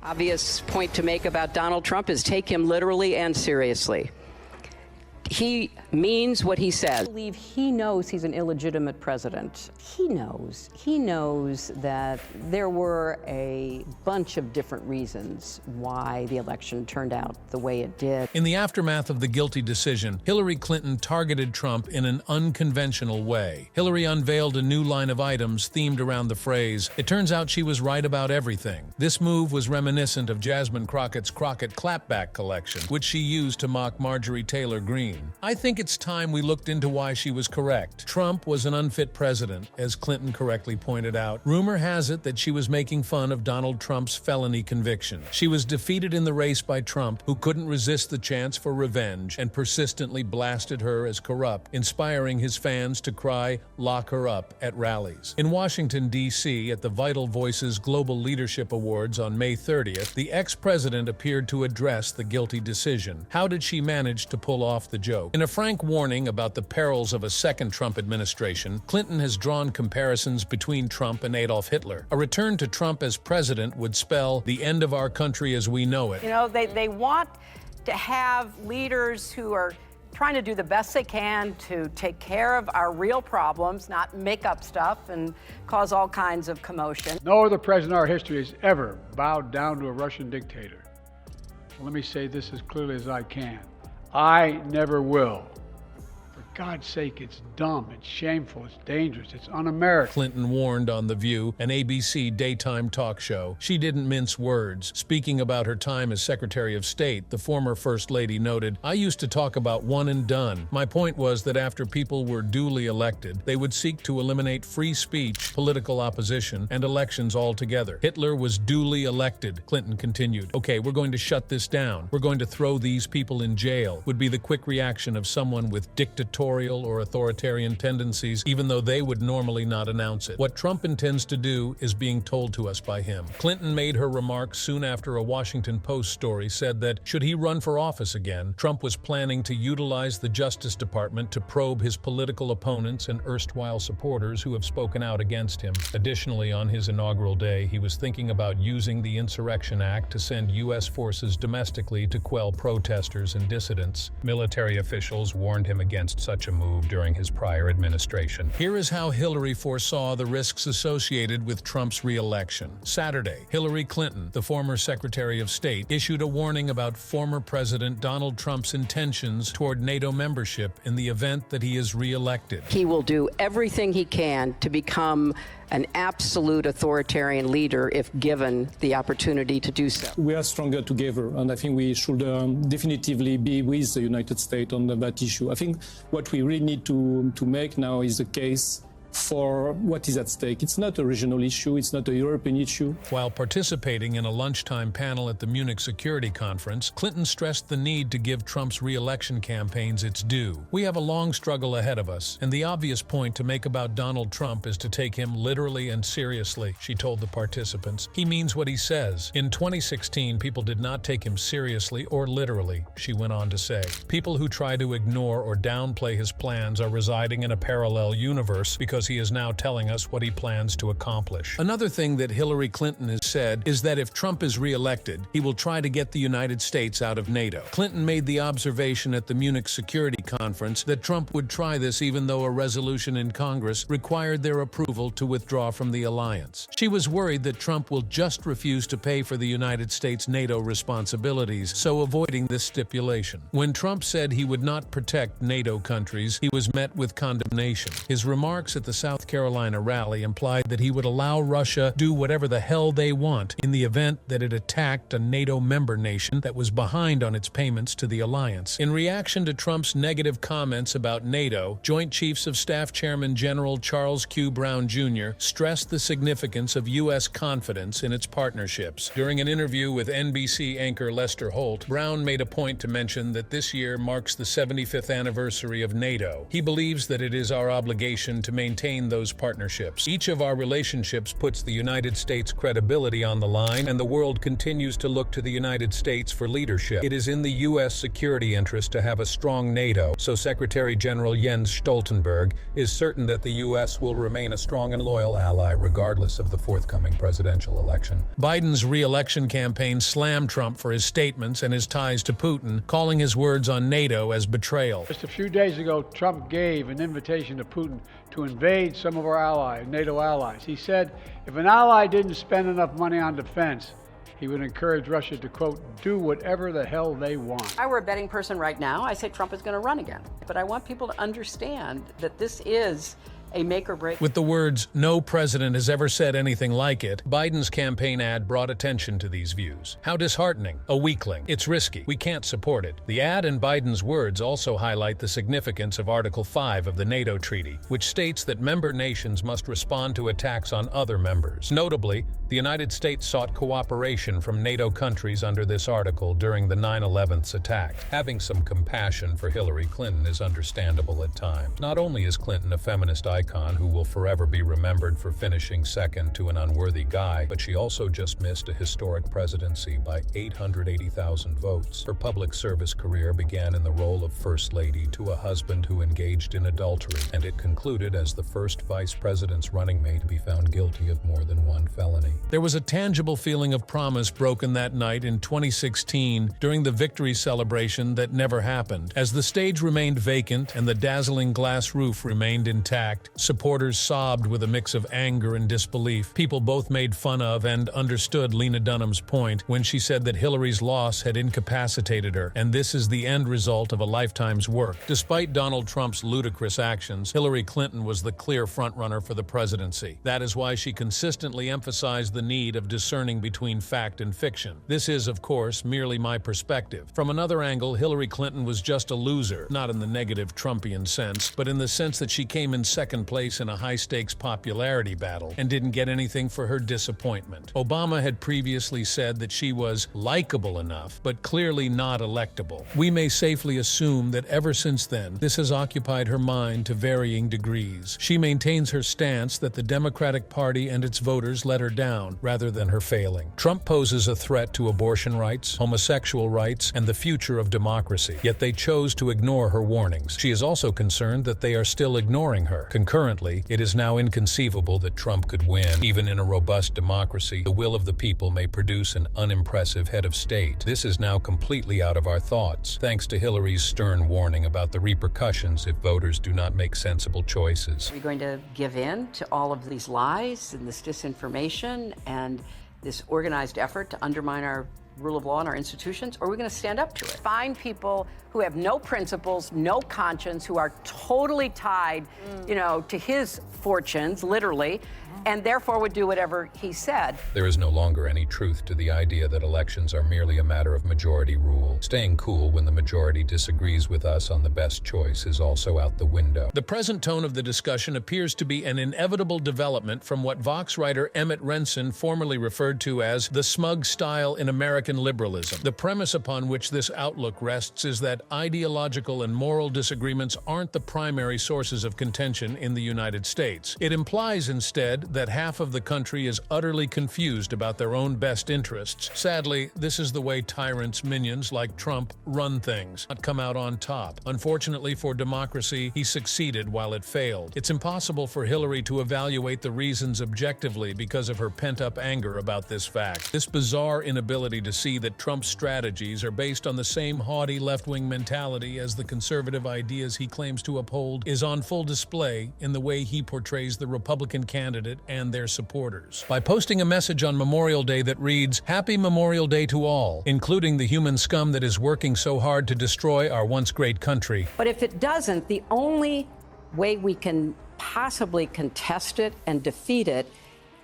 Obvious point to make about Donald Trump is take him literally and seriously. He means what he says. I believe he knows he's an illegitimate president. He knows that there were a bunch of different reasons why the election turned out the way it did. In the aftermath of the guilty decision, Hillary Clinton targeted Trump in an unconventional way. Hillary unveiled a new line of items themed around the phrase, "It turns out she was right about everything." This move was reminiscent of Jasmine Crockett's Crockett Clapback collection, which she used to mock Marjorie Taylor Green. I think it's time we looked into why she was correct. Trump was an unfit president, as Clinton correctly pointed out. Rumor has it that she was making fun of Donald Trump's felony conviction. She was defeated in the race by Trump, who couldn't resist the chance for revenge and persistently blasted her as corrupt, inspiring his fans to cry, "Lock her up," at rallies. In Washington, D.C., at the Vital Voices Global Leadership Awards on May 30th, the ex-president appeared to address the guilty decision. How did she manage to pull off the joke? In a frank warning about the perils of a second Trump administration, Clinton has drawn comparisons between Trump and Adolf Hitler. A return to Trump as president would spell the end of our country as we know it. You know, they want to have leaders who are trying to do the best they can to take care of our real problems, not make up stuff and cause all kinds of commotion. No other president in our history has ever bowed down to a Russian dictator. Well, let me say this as clearly as I can. I never will. For God's sake, it's dumb, it's shameful, it's dangerous, it's un-American. Clinton warned on The View, an ABC daytime talk show. She didn't mince words. Speaking about her time as Secretary of State, the former First Lady noted, "I used to talk about one and done. My point was that after people were duly elected, they would seek to eliminate free speech, political opposition, and elections altogether. Hitler was duly elected," Clinton continued. "Okay, we're going to shut this down. We're going to throw these people in jail," would be the quick reaction of someone with dictatorial or authoritarian tendencies, even though they would normally not announce it. What Trump intends to do is being told to us by him. Clinton made her remarks soon after a Washington Post story said that, should he run for office again, Trump was planning to utilize the Justice Department to probe his political opponents and erstwhile supporters who have spoken out against him. Additionally, on his inaugural day, he was thinking about using the Insurrection Act to send U.S. forces domestically to quell protesters and dissidents. Military officials warned him against such a move during his prior administration. Here is how Hillary foresaw the risks associated with Trump's re-election. Saturday, Hillary Clinton, the former Secretary of State, issued a warning about former President Donald Trump's intentions toward NATO membership in the event that he is re-elected. He will do everything he can to become an absolute authoritarian leader if given the opportunity to do so. We are stronger together, and I think we should definitively be with the United States on that issue. I think what we really need to make now is a case for what is at stake. It's not a regional issue, it's not a European issue. While participating in a lunchtime panel at the Munich Security Conference, Clinton stressed the need to give Trump's re-election campaigns its due. "We have a long struggle ahead of us, and the obvious point to make about Donald Trump is to take him literally and seriously," she told the participants. "He means what he says. In 2016, people did not take him seriously or literally," she went on to say. "People who try to ignore or downplay his plans are residing in a parallel universe because he is now telling us what he plans to accomplish." Another thing that Hillary Clinton has said is that if Trump is re-elected, he will try to get the United States out of NATO. Clinton made the observation at the Munich Security Conference that Trump would try this even though a resolution in Congress required their approval to withdraw from the alliance. She was worried that Trump will just refuse to pay for the United States' NATO responsibilities, so avoiding this stipulation. When Trump said he would not protect NATO countries, he was met with condemnation. His remarks at the South Carolina rally implied that he would allow Russia do whatever the hell they want in the event that it attacked a NATO member nation that was behind on its payments to the alliance. In reaction to Trump's negative comments about NATO, Joint Chiefs of Staff Chairman General Charles Q. Brown Jr. stressed the significance of U.S. confidence in its partnerships. During an interview with NBC anchor Lester Holt, Brown made a point to mention that this year marks the 75th anniversary of NATO. He believes that it is our obligation to maintain maintain those partnerships. Each of our relationships puts the United States' credibility on the line, and the world continues to look to the United States for leadership. It is in the U.S. security interest to have a strong NATO, so Secretary General Jens Stoltenberg is certain that the U.S. will remain a strong and loyal ally regardless of the forthcoming presidential election. Biden's re-election campaign slammed Trump for his statements and his ties to Putin, calling his words on NATO as betrayal. Just a few days ago, Trump gave an invitation to Putin to invade some of our allies, NATO allies. He said if an ally didn't spend enough money on defense, he would encourage Russia to, quote, do whatever the hell they want. If I were a betting person right now, I say Trump is going to run again. But I want people to understand that this is a make or break. With the words, "No president has ever said anything like it," Biden's campaign ad brought attention to these views. How disheartening. A weakling. It's risky. We can't support it. The ad and Biden's words also highlight the significance of Article 5 of the NATO Treaty, which states that member nations must respond to attacks on other members. Notably, the United States sought cooperation from NATO countries under this article during the 9/11 attack. Having some compassion for Hillary Clinton is understandable at times. Not only is Clinton a feminist icon who will forever be remembered for finishing second to an unworthy guy, but she also just missed a historic presidency by 880,000 votes. Her public service career began in the role of First Lady to a husband who engaged in adultery, and it concluded as the first vice president's running mate to be found guilty of more than one felony. There was a tangible feeling of promise broken that night in 2016 during the victory celebration that never happened. As the stage remained vacant and the dazzling glass roof remained intact, supporters sobbed with a mix of anger and disbelief. People both made fun of and understood Lena Dunham's point when she said that Hillary's loss had incapacitated her, and this is the end result of a lifetime's work. Despite Donald Trump's ludicrous actions, Hillary Clinton was the clear frontrunner for the presidency. That is why she consistently emphasized the need of discerning between fact and fiction. This is, of course, merely my perspective. From another angle, Hillary Clinton was just a loser, not in the negative Trumpian sense, but in the sense that she came in second place in a high-stakes popularity battle and didn't get anything for her disappointment. Obama had previously said that she was likable enough, but clearly not electable. We may safely assume that ever since then, this has occupied her mind to varying degrees. She maintains her stance that the Democratic Party and its voters let her down rather than her failing. Trump poses a threat to abortion rights, homosexual rights, and the future of democracy, yet they chose to ignore her warnings. She is also concerned that they are still ignoring her. Concurrently, it is now inconceivable that Trump could win. Even in a robust democracy, the will of the people may produce an unimpressive head of state. This is now completely out of our thoughts, thanks to Hillary's stern warning about the repercussions if voters do not make sensible choices. Are we going to give in to all of these lies and this disinformation and this organized effort to undermine our rule of law and our institutions, or are we going to stand up to it? Find people who have no principles, no conscience, who are totally tied, to his fortunes, literally, and therefore would do whatever he said. There is no longer any truth to the idea that elections are merely a matter of majority rule. Staying cool when the majority disagrees with us on the best choice is also out the window. The present tone of the discussion appears to be an inevitable development from what Vox writer Emmett Renson formerly referred to as the smug style in American liberalism. The premise upon which this outlook rests is that ideological and moral disagreements aren't the primary sources of contention in the United States. It implies instead that half of the country is utterly confused about their own best interests. Sadly, this is the way tyrants' minions like Trump run things, not come out on top. Unfortunately for democracy, he succeeded while it failed. It's impossible for Hillary to evaluate the reasons objectively because of her pent-up anger about this fact. This bizarre inability to see that Trump's strategies are based on the same haughty left-wing mentality as the conservative ideas he claims to uphold is on full display in the way he portrays the Republican candidate and their supporters. By posting a message on Memorial Day that reads, "Happy Memorial Day to all," including the human scum that is working so hard to destroy our once great country. But if it doesn't, the only way we can possibly contest it and defeat it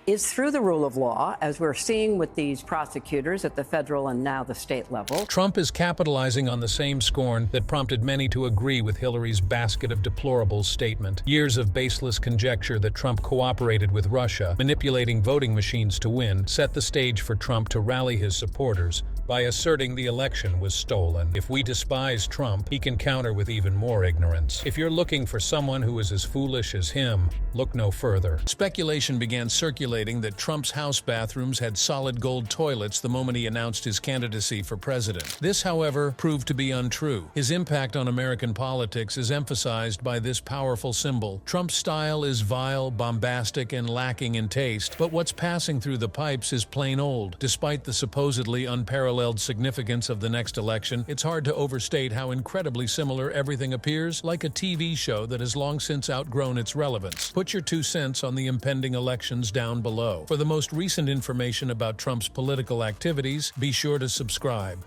is through the rule of law, as we're seeing with these prosecutors at the federal and now the state level. Trump is capitalizing on the same scorn that prompted many to agree with Hillary's basket of deplorables statement. Years of baseless conjecture that Trump cooperated with Russia, manipulating voting machines to win, set the stage for Trump to rally his supporters by asserting the election was stolen. If we despise Trump, he can counter with even more ignorance. If you're looking for someone who is as foolish as him, look no further. Speculation began circulating that Trump's house bathrooms had solid gold toilets the moment he announced his candidacy for president. This, however, proved to be untrue. His impact on American politics is emphasized by this powerful symbol. Trump's style is vile, bombastic, and lacking in taste, but what's passing through the pipes is plain old. Despite the supposedly unparalleled significance of the next election, it's hard to overstate how incredibly similar everything appears, like a TV show that has long since outgrown its relevance. Put your 2 cents on the impending elections down below. For the most recent information about Trump's political activities, be sure to subscribe.